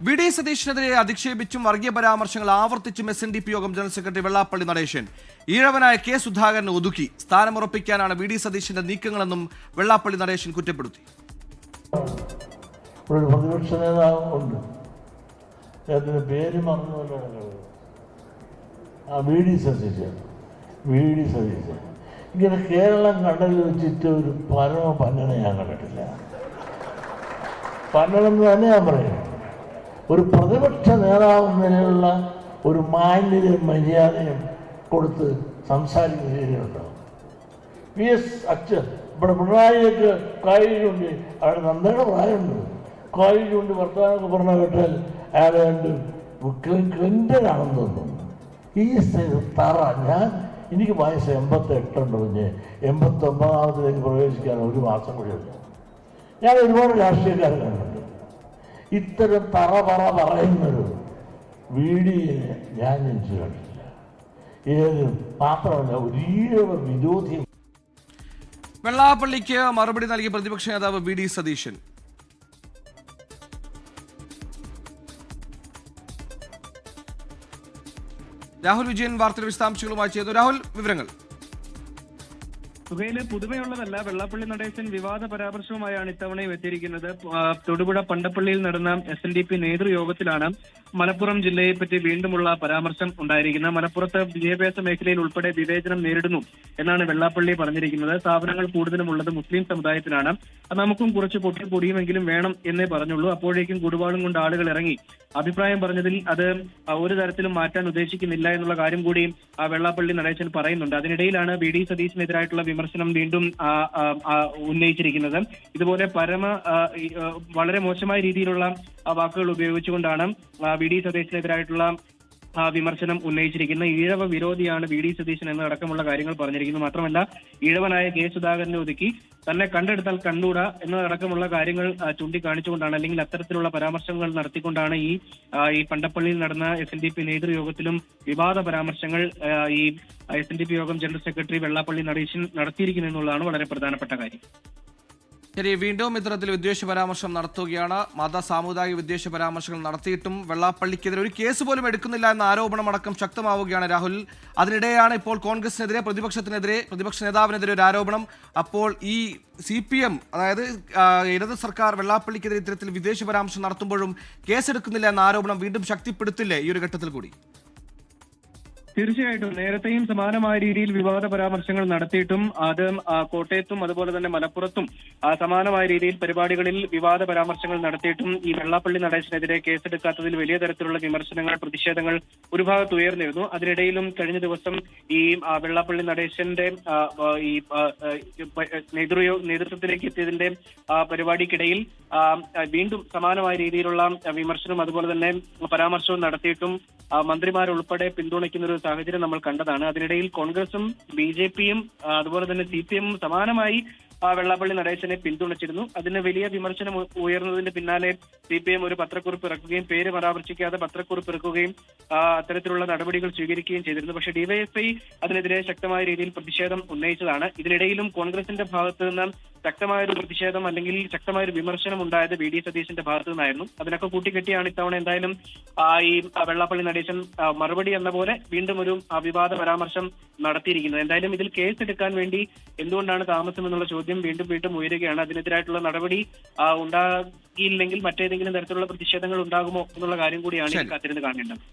VD. സതീശനെതിരെ അധിക്ഷേപിച്ചും വർഗീയ പരാമർശങ്ങൾ ആവർത്തിച്ചും SNDP യോഗം ജനറൽ സെക്രട്ടറി വെള്ളാപ്പള്ളി നടേശൻ ഈഴവനായ കെ സുധാകരനെ ഒതുക്കി സ്ഥാനമുറപ്പിക്കാനാണ് വി.ഡി. സതീശന്റെ നീക്കങ്ങളെന്നും വെള്ളാപ്പള്ളി നടേശൻ കുറ്റപ്പെടുത്തി. പ്രതിപക്ഷ നേതാവ് ഉണ്ട്, പേര് മറന്നുവല്ലോ, വി.ഡി. സതീശൻ. ഇങ്ങനെ കേരളം കണ്ടതിൽ വെച്ചിട്ട് ഒരു പരമ പന്നനെ ഞാൻ കണ്ടിട്ടില്ല. പന്നനെന്ന് തന്നെ ഞാൻ പറയുന്നു. ഒരു പ്രതിപക്ഷ നേതാവ് നിലയിലുള്ള ഒരു മാന്യതയും മര്യാദയും കൊടുത്ത് സംസാരിക്കുന്ന രീതിയുണ്ടാവും. PS അച്ഛൻ ഇവിടെ പിണറായിയൊക്കെ കായികമുണ്ട്, അവിടെ നന്ദയുടെ പ്രായമുണ്ട്, കായികമുണ്ട് വർത്തമാനമൊക്കെ പറഞ്ഞ കേട്ടാൽ അയാളെ കണ്ട് ക്ലിൻ്റനാണെന്ന് തോന്നുന്നു. ഈ തറ എനിക്ക് വയസ്സ് 88 ഉണ്ട്, 89ാമത്തിലേക്ക് പ്രവേശിക്കാൻ ഒരു മാസം കൂടിയുണ്ട്. ഞാൻ ഒരുപാട് രാഷ്ട്രീയക്കാരെ കണ്ടിട്ടുണ്ട്. ഇത്തരം തറ പറയുന്നൊരു വീഡിയോനെ ഞാൻ ജനിച്ചു കണ്ടിട്ടില്ല. മാത്രമല്ല ഒരു വിരോധി. വെള്ളാപ്പള്ളിക്ക് മറുപടി നൽകിയ പ്രതിപക്ഷ നേതാവ് വി.ഡി. സതീശൻ. രാഹുൽ വിജയൻ വാർത്തയുടെ വിശദാംശങ്ങളുമായി ചെയ്തു. രാഹുൽ, വിവരങ്ങൾ. തുകയില് പുതുമയുള്ളതല്ല. വെള്ളാപ്പള്ളി നടേശൻ വിവാദ പരാമർശവുമായാണ് ഇത്തവണയും എത്തിയിരിക്കുന്നത്. തൊടുപുഴ പണ്ടപ്പള്ളിയിൽ നടന്ന SNDP നേതൃയോഗത്തിലാണ് മലപ്പുറം ജില്ലയെപ്പറ്റി വീണ്ടുമുള്ള പരാമർശം ഉണ്ടായിരിക്കുന്നത്. മലപ്പുറത്ത് വിദ്യാഭ്യാസ മേഖലയിൽ ഉൾപ്പെടെ വിവേചനം നേരിടുന്നു എന്നാണ് വെള്ളാപ്പള്ളി പറഞ്ഞിരിക്കുന്നത്. സ്ഥാപനങ്ങൾ കൂടുതലും ഉള്ളത് മുസ്ലിം സമുദായത്തിലാണ്. നമുക്കും കുറച്ച് പൊടിയുമെങ്കിലും വേണം എന്നേ പറഞ്ഞുള്ളൂ. അപ്പോഴേക്കും കുടുവാളും കൊണ്ട് ആളുകൾ ഇറങ്ങി അഭിപ്രായം പറഞ്ഞതിൽ അത് ഒരു തരത്തിലും മാറ്റാൻ ഉദ്ദേശിക്കുന്നില്ല എന്നുള്ള കാര്യം കൂടി വെള്ളാപ്പള്ളി നടേശൻ പറയുന്നുണ്ട്. അതിനിടയിലാണ് വി.ഡി. സതീശനെതിരായിട്ടുള്ള വിമർശനം വീണ്ടും ഉന്നയിച്ചിരിക്കുന്നത്. ഇതുപോലെ വളരെ മോശമായ രീതിയിലുള്ള വാക്കുകൾ ഉപയോഗിച്ചുകൊണ്ടാണ് വി.ഡി. സതീശനെതിരായിട്ടുള്ള വിമർശനം ഉന്നയിച്ചിരിക്കുന്ന ഈഴവ വിരോധിയാണ് വി.ഡി. സതീശൻ എന്നടക്കമുള്ള കാര്യങ്ങൾ പറഞ്ഞിരിക്കുന്നു. മാത്രമല്ല, ഈഴവനായ കെ സുധാകരനെ ഒതുക്കി തന്നെ കണ്ടെടുത്താൽ കണ്ടൂടാ എന്നതടക്കമുള്ള കാര്യങ്ങൾ ചൂണ്ടിക്കാണിച്ചുകൊണ്ടാണ്, അല്ലെങ്കിൽ അത്തരത്തിലുള്ള പരാമർശങ്ങൾ നടത്തിക്കൊണ്ടാണ് ഈ പണ്ടപ്പള്ളിയിൽ നടന്ന SNDP നേതൃയോഗത്തിലും വിവാദ പരാമർശങ്ങൾ ഈ SNDP യോഗം ജനറൽ സെക്രട്ടറി വെള്ളാപ്പള്ളി നടേശൻ നടത്തിയിരിക്കുന്നു എന്നുള്ളതാണ് വളരെ പ്രധാനപ്പെട്ട കാര്യം. ശരി, വീണ്ടും ഇത്തരത്തിൽ വിദ്വേഷ പരാമർശം നടത്തുകയാണ്. സാമുദായിക വിദ്വേഷ പരാമർശങ്ങൾ നടത്തിയിട്ടും വെള്ളാപ്പള്ളിക്കെതിരെ ഒരു കേസ് പോലും എടുക്കുന്നില്ല എന്ന ആരോപണമടക്കം ശക്തമാവുകയാണ്. രാഹുൽ, അതിനിടെയാണ് ഇപ്പോൾ കോൺഗ്രസിനെതിരെ പ്രതിപക്ഷ നേതാവിനെതിരെ ഒരു ആരോപണം. അപ്പോൾ ഈ CPM, അതായത് ഇടത് സർക്കാർ വെള്ളാപ്പള്ളിക്കെതിരെ ഇത്തരത്തിൽ വിദ്വേഷ പരാമർശം നടത്തുമ്പോഴും കേസെടുക്കുന്നില്ല എന്ന ആരോപണം വീണ്ടും ശക്തിപ്പെടുത്തില്ലേ ഈ ഒരു ഘട്ടത്തിൽ കൂടി? തീർച്ചയായിട്ടും നേരത്തെയും സമാനമായ രീതിയിൽ വിവാദ പരാമർശങ്ങൾ നടത്തിയിട്ടും അത് കോട്ടയത്തും അതുപോലെ തന്നെ മലപ്പുറത്തും സമാനമായ രീതിയിൽ പരിപാടികളിൽ വിവാദ പരാമർശങ്ങൾ നടത്തിയിട്ടും ഈ വെള്ളാപ്പള്ളി നടേശനെതിരെ കേസെടുക്കാത്തതിൽ വലിയ തരത്തിലുള്ള വിമർശനങ്ങൾ, പ്രതിഷേധങ്ങൾ ഒരു ഭാഗത്ത് ഉയർന്നിരുന്നു. അതിനിടയിലും കഴിഞ്ഞ ദിവസം ഈ വെള്ളാപ്പള്ളി നടേശന്റെ ഈ നേതൃത്വത്തിലേക്ക് എത്തിയതിന്റെ പരിപാടിക്കിടയിൽ വീണ്ടും സമാനമായ രീതിയിലുള്ള വിമർശനവും അതുപോലെ തന്നെ പരാമർശവും നടത്തിയിട്ടും മന്ത്രിമാരുൾപ്പെടെ പിന്തുണയ്ക്കുന്ന ഒരു സാഹചര്യം നമ്മൾ കണ്ടതാണ്. അതിനിടയിൽ കോൺഗ്രസും BJPയും അതുപോലെ തന്നെ CPM സമാനമായി വെള്ളാപ്പള്ളി നടേശനെ പിന്തുണച്ചിരുന്നു. അതിന് വലിയ വിമർശനം ഉയർന്നതിന് പിന്നാലെ CPM ഒരു പത്രക്കുറിപ്പ് ഇറക്കുകയും പേര് പരാമർശിക്കാതെ പത്രക്കുറിപ്പ് ഇറക്കുകയും അത്തരത്തിലുള്ള നടപടികൾ സ്വീകരിക്കുകയും ചെയ്തിരുന്നു. പക്ഷേ DYFI അതിനെതിരെ ശക്തമായ രീതിയിൽ പ്രതിഷേധം ഉന്നയിച്ചതാണ്. ഇതിനിടയിലും കോൺഗ്രസിന്റെ ഭാഗത്ത് നിന്ന് ശക്തമായൊരു പ്രതിഷേധം അല്ലെങ്കിൽ ശക്തമായൊരു വിമർശനം ഉണ്ടായത് വി.ഡി. സതീശന്റെ ഭാഗത്തു നിന്നായിരുന്നു. അതിനൊക്കെ കൂട്ടിക്കെട്ടിയാണ് ഇത്തവണ എന്തായാലും ഈ വെള്ളാപ്പള്ളി നടേശൻ മറുപടി എന്ന പോലെ വീണ്ടും ഒരു വിവാദ പരാമർശം നടത്തിയിരിക്കുന്നത്. എന്തായാലും ഇതിൽ കേസ് എടുക്കാൻ വേണ്ടി എന്തുകൊണ്ടാണ് താമസം എന്നുള്ള ചോദ്യം വീണ്ടും ഉയരുകയാണ്. അതിനെതിരായിട്ടുള്ള നടപടി ഉണ്ടാകിയില്ലെങ്കിൽ മറ്റേതെങ്കിലും തരത്തിലുള്ള പ്രതിഷേധങ്ങൾ ഉണ്ടാകുമോ എന്നുള്ള കാര്യം കൂടിയാണ് കാത്തിരുന്ന് കാണേണ്ടത്.